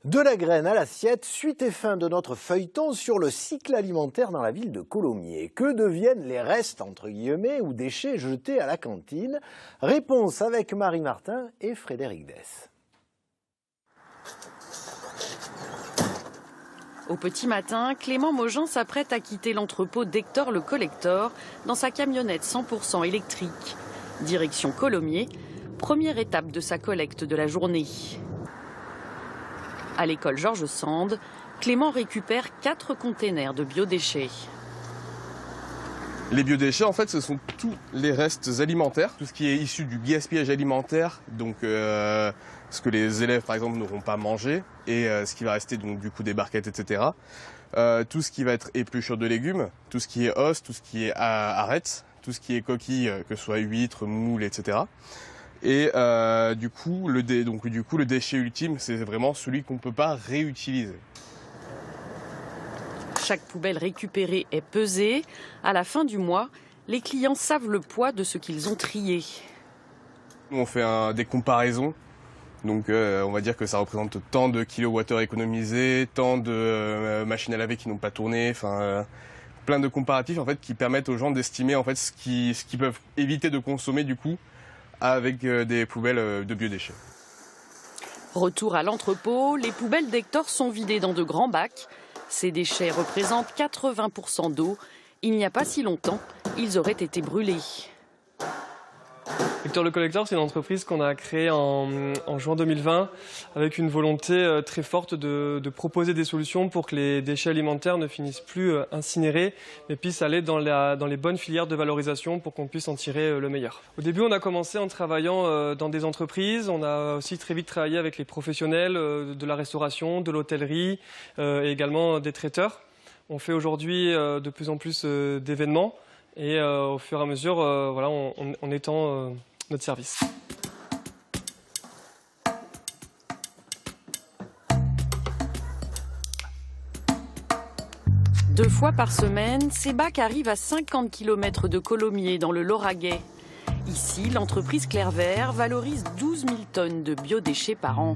De la graine à l'assiette, suite et fin de notre feuilleton sur le cycle alimentaire dans la ville de Colomiers. Que deviennent les restes, entre guillemets, ou déchets jetés à la cantine? Réponse avec Marie Martin et Frédéric Dess. Au petit matin, Clément Mogin s'apprête à quitter l'entrepôt d'Hector le Collector dans sa camionnette 100% électrique. Direction Colomiers, première étape de sa collecte de la journée. À l'école Georges Sand, Clément récupère 4 containers de biodéchets. Les biodéchets, en fait, ce sont tous les restes alimentaires, tout ce qui est issu du gaspillage alimentaire, donc ce que les élèves, par exemple, n'auront pas mangé, et ce qui va rester, donc du coup, des barquettes, etc. Tout ce qui va être épluchure de légumes, tout ce qui est os, tout ce qui est arêtes, tout ce qui est coquilles, que ce soit huîtres, moules, etc. Et du coup, le déchet ultime, c'est vraiment celui qu'on ne peut pas réutiliser. Chaque poubelle récupérée est pesée. À la fin du mois, les clients savent le poids de ce qu'ils ont trié. On fait des comparaisons. Donc on va dire que ça représente tant de kilowattheures économisés, tant de machines à laver qui n'ont pas tourné, plein de comparatifs en fait, qui permettent aux gens d'estimer en fait, ce qu'ils peuvent éviter de consommer du coup avec des poubelles de biodéchets. Retour à l'entrepôt, les poubelles d'Hector sont vidées dans de grands bacs. Ces déchets représentent 80% d'eau. Il n'y a pas si longtemps, ils auraient été brûlés. Hector le Collector, c'est une entreprise qu'on a créée en juin 2020 avec une volonté très forte de proposer des solutions pour que les déchets alimentaires ne finissent plus incinérés, mais puissent aller dans les bonnes filières de valorisation pour qu'on puisse en tirer le meilleur. Au début, on a commencé en travaillant dans des entreprises. On a aussi très vite travaillé avec les professionnels de la restauration, de l'hôtellerie et également des traiteurs. On fait aujourd'hui de plus en plus d'événements. Et au fur et à mesure, voilà, on étend notre service. Deux fois par semaine, ces bacs arrivent à 50 km de Colomiers dans le Lauragais. Ici, l'entreprise Clair Vert valorise 12 000 tonnes de biodéchets par an.